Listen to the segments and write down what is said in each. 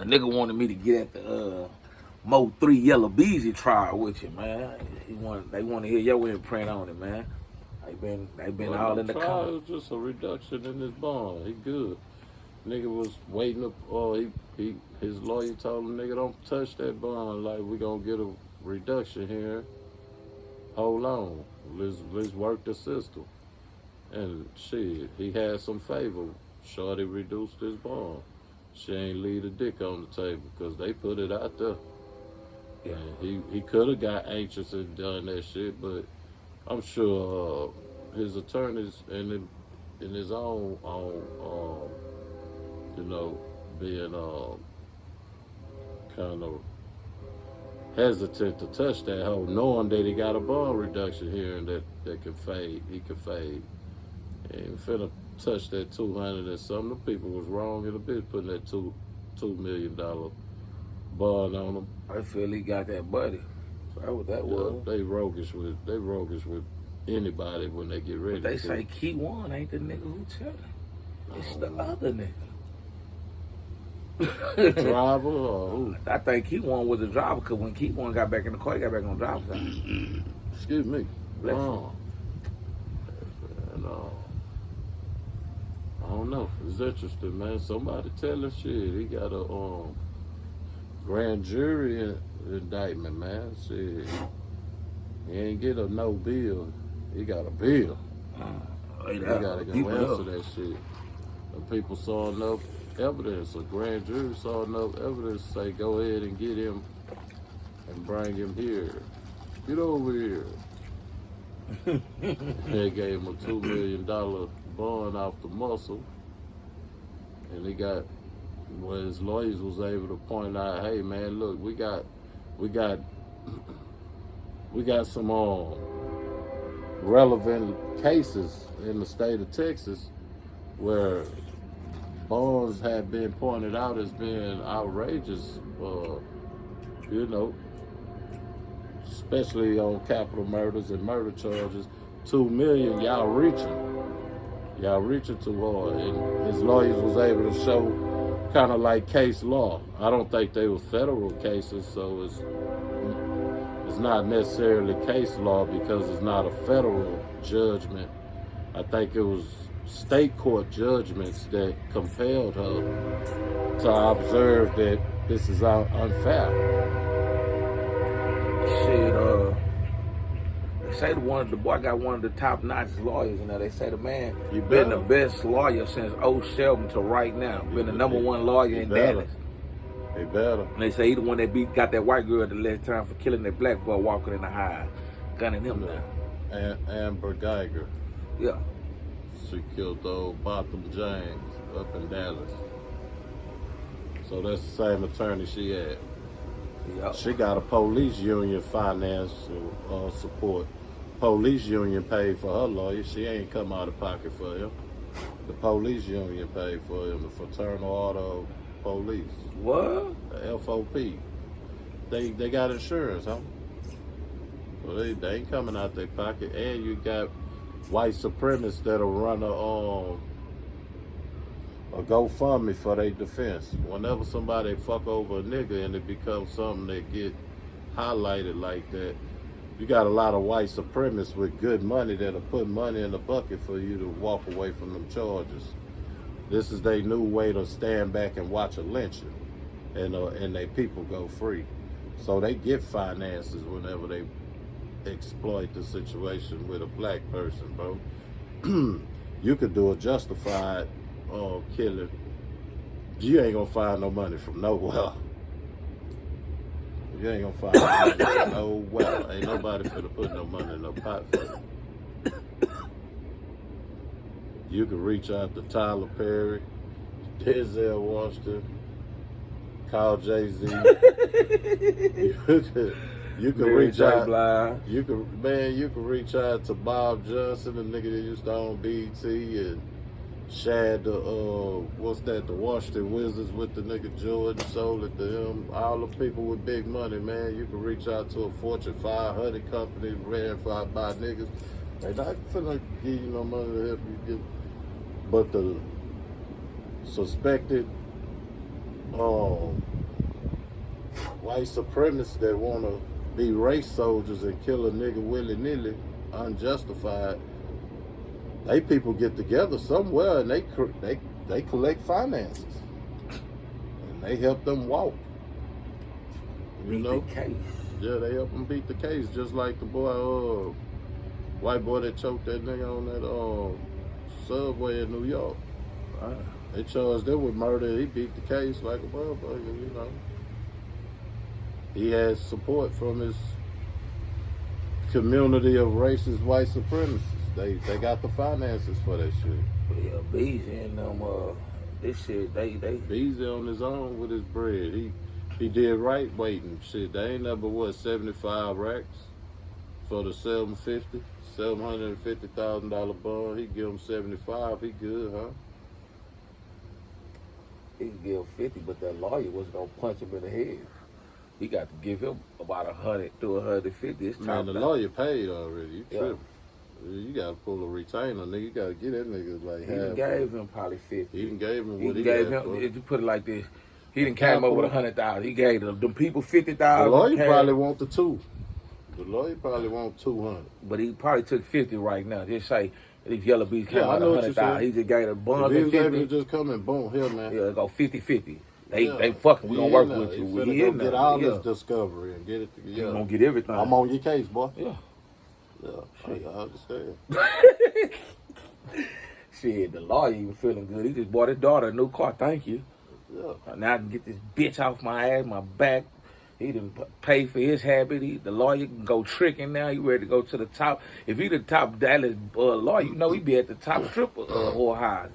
A nigga wanted me to get at the Mo 3 Yella Beezy trial with you, man. They want to hear your imprint on it, man. They been all in the trial comments. was just a reduction in his bond. He good. Nigga was waiting up. His lawyer told him, nigga, don't touch that bond. Like, we gonna get a reduction here. Hold on. Let's work the system. And shit, he had some favor. Shorty reduced his bond. She ain't leave the dick on the table because they put it out there. Yeah. And he could have got anxious and done that shit, but I'm sure his attorneys in his own being kind of hesitant to touch that hoe, knowing that he got a bond reduction here and that can fade. He could fade. Ain't finna touch that 200 and something. The people was wrong in a bit putting that $2 million bond on him. I feel he got that buddy. That's what that was. They roguish with anybody when they get ready. But they say Key One ain't the nigga who telling. It's the other nigga. Driver or who? I think Key One was the driver because when Key One got back in the car, he got back on the driver's side. Excuse me. Bless you. And I don't know. It's interesting, man. Somebody tell us shit. He got a grand jury indictment, man. Shit. He ain't get a no bill. He got a bill. He gotta go answer that shit. And people saw enough evidence. A grand jury saw enough evidence to say, go ahead and get him and bring him here. Get over here. They gave him a $2 million bond off the muscle. And he got, well, his lawyers was able to point out, hey man, look, we got some relevant cases in the state of Texas where bonds have been pointed out as being outrageous, especially on capital murders and murder charges. $2 million, y'all reaching too hard. And his lawyers was able to show kind of like case law. I don't think they were federal cases, so it's not necessarily case law because it's not a federal judgment. I think it was state court judgments that compelled her to observe that this is unfair. Shit, they say the boy got one of the top notch lawyers. You know, they say the man been the best lawyer since Shelton to right now. Been the number one lawyer in Dallas. He better. And they say he the one that got that white girl at the last time for killing that black boy walking in the high, gunning him down. Amber Geiger. Yeah. She killed old Botham James up in Dallas. So that's the same attorney she had. Yep. She got a police union finance support. Police union paid for her lawyer. She ain't come out of pocket for him. The police union paid for him, the Fraternal Order of Police. What? The FOP. They got insurance, huh? Well, they ain't coming out their pocket. And you got white supremacists that'll run a GoFundMe for their defense. Whenever somebody fuck over a nigga and it becomes something that get highlighted like that, you got a lot of white supremacists with good money that'll put money in the bucket for you to walk away from them charges. This is their new way to stand back and watch a lynching, and they people go free. So they get finances whenever they exploit the situation with a black person, bro. You could do a justified killing. You ain't gonna find no money from nowhere. You ain't gonna find no money from nowhere. Ain't nobody finna put no money in no pot for you. You can reach out to Tyler Perry, Denzel Washington, call Jay-Z. You can reach out. You can reach out to Bob Johnson, the nigga that used to own BET, and Shad the the Washington Wizards with the nigga Jordan, sold it to him. All the people with big money, man. You can reach out to a Fortune 500 company ran by niggas. They not finna give you no money to help you get. But the suspected white supremacists that want to be race soldiers and kill a nigga willy-nilly, unjustified. They people get together somewhere and they collect finances and they help them walk. You know, the case. Yeah, they help them beat the case, just like the boy, white boy that choked that nigga on that subway in New York. Right. They charged him with murder. He beat the case like a motherfucker. You know, he has support from his community of racist white supremacists. They got the finances for that shit. Yeah, Beezy and them, this shit, they Beezy on his own with his bread. He did right waiting. Shit, they ain't number what, 75 racks for the $750,000 bond. He give him 75. He good, huh? he can give 50, but that lawyer was gonna punch him in the head. He got to give him about 100 to 150. It's Man, the lawyer paid already. You tripping. You gotta pull a retainer, nigga. You gotta get that nigga like he half. Gave him probably 50. He done gave him He what he gave got him. for. If you put it like this, he done came up with 100,000. He gave them people 50,000. The lawyer probably want the two. The lawyer probably want 200. But he probably took 50 right now. Just say if Yella Beezy came out I know what 100,000, he just gave a bond if of he was able 50. to just come and boom, here, man. Yeah, go 50-50. They fucking, we gonna work with you. We go get all this discovery and get it together. You gonna get everything. I'm on your case, boy. Yeah. I understand. Shit, the lawyer even feeling good. He just bought his daughter a new car. Thank you. Yeah. Now I can get this bitch off my ass, my back. He didn't pay for his habit. The lawyer can go tricking now. He ready to go to the top. If he the top Dallas lawyer, you know he be at the top stripper whore houses.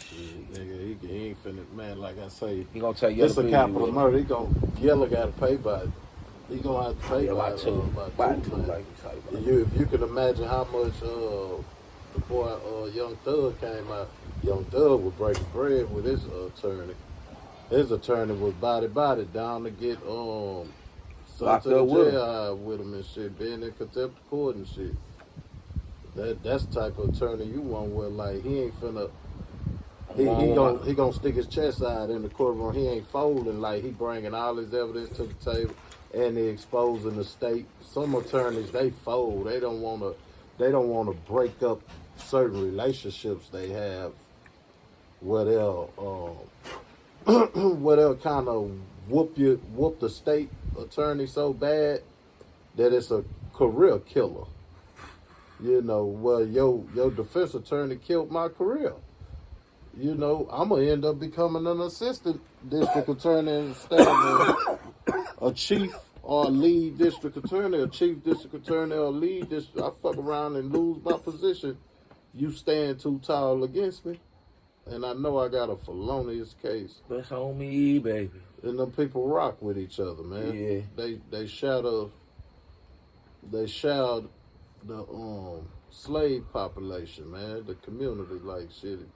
Shit, nigga, he ain't finna, man, like I say, He gonna tell you this a capital murder. Yella got to pay by it. He gonna have to pay by two. By two, man. like you say. If you can imagine how much the boy Young Thug came out, Young Thug was breaking bread with his attorney. His attorney was body down to get sent to the jail with him and shit, being in contempt of court and shit. That's the type of attorney you want where like he ain't finna. He gonna stick his chest out in the courtroom. He ain't folding, like he bringing all his evidence to the table and he exposing the state. Some attorneys they fold. They don't wanna break up certain relationships they have where they'll kind of whoop the state attorney so bad that it's a career killer. You know, well your defense attorney killed my career. You know, I'm gonna end up becoming an assistant district attorney instead of a chief or a lead district attorney, a chief district attorney or a lead district. I fuck around and lose my position. You stand too tall against me, and I know I got a felonious case. That's on me, baby. And them people rock with each other, man. Yeah. They shout the slave population, man, the community, like shit.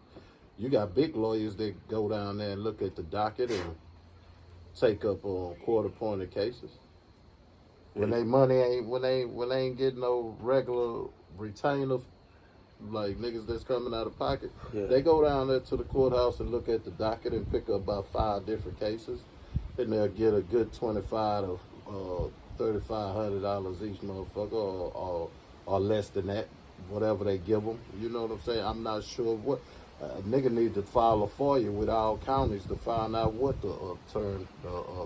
You got big lawyers that go down there and look at the docket and take up court-appointed cases. When they ain't getting no regular retainer, like niggas that's coming out of pocket, they go down there to the courthouse and look at the docket and pick up about 5 different cases, and they'll get a good $2,500 to $3,500 each motherfucker, or less than that, whatever they give them. You know what I'm saying? I'm not sure what. Nigga need to file a FOIA with all counties to find out what the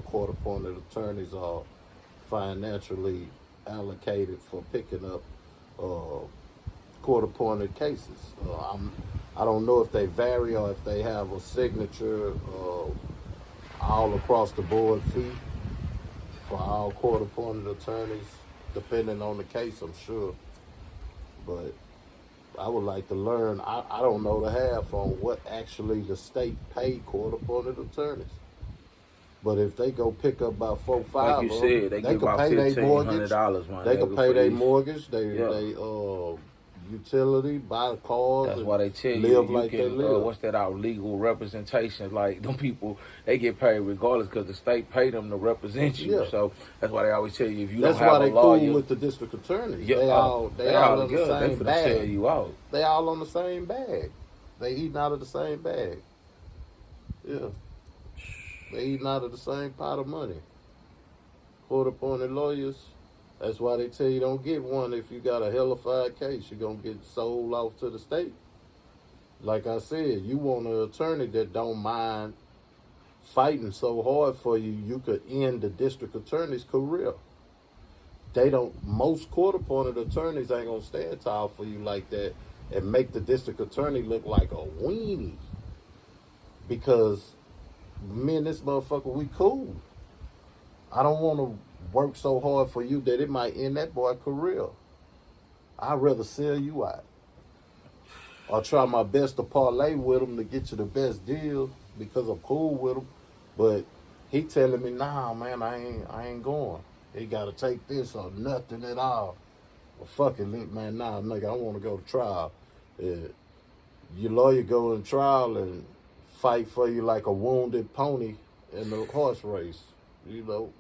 court-appointed attorneys are financially allocated for picking up court-appointed cases. I don't know if they vary or if they have a signature all across the board fee for all court-appointed attorneys, depending on the case, I'm sure. But I would like to learn. I don't know the half on what actually the state paid court-appointed attorneys. But if they go pick up about 4, 5, like you said, they give can about pay their mortgage. $1,500. They can pay their mortgage. They utility, buy cars. That's why they tell live you like can, they live. what's that? Our legal representation. Like them people, they get paid regardless because the state paid them to represent you. Yeah. So that's why they always tell you if you don't have a lawyer. That's why they cool with the district attorneys. Yeah, they all in the same bag. Sell you out. They all on the same bag. They eating out of the same bag. Yeah. They eating out of the same pot of money. court-appointed lawyers. That's why they tell you don't get one if you got a hellified case. You're going to get sold off to the state. Like I said, you want an attorney that don't mind fighting so hard for you, you could end the district attorney's career. They don't, most court-appointed attorneys ain't going to stand tall for you like that and make the district attorney look like a weenie. Because me and this motherfucker, we cool. I don't want to work so hard for you that it might end that boy's career. I'd rather sell you out. Or try my best to parlay with him to get you the best deal because I'm cool with him. But he telling me, nah, man, I ain't going. He got to take this or nothing at all. Well, fuck it, man, nah, nigga, I want to go to trial. Your lawyer go in trial and fight for you like a wounded pony in a horse race. You know,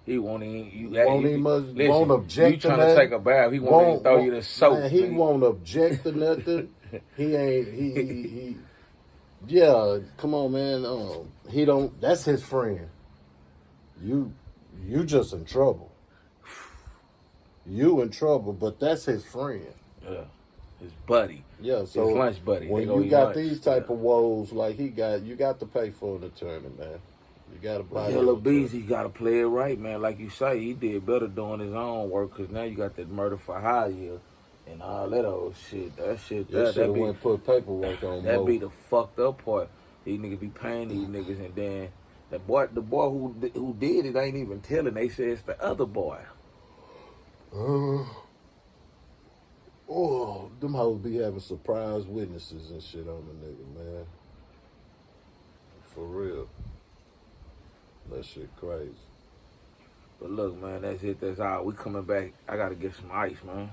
He won't even. You won't even won't object. You trying to take a bath? He won't even throw you the soap. Man, he won't object to nothing. He ain't. He. Yeah, come on, man. He don't. That's his friend. You just in trouble. You in trouble, but that's his friend. Yeah, his buddy. Yeah, so his lunch buddy. When you got these type of woes like he got, you got to pay for an attorney, man. You got to buy. Yella Beezy got to play it right, man. Like you say, he did better doing his own work because now you got that murder for hire and all that old shit. That shit. That be went put paperwork on. That be the fucked up part. These niggas be paying these niggas, and then the boy who did it ain't even telling. They say it's the other boy. Oh, them hoes be having surprise witnesses and shit on the nigga, man. For real. That shit crazy. But look, man, that's it. That's all. We coming back. I gotta get some ice, man.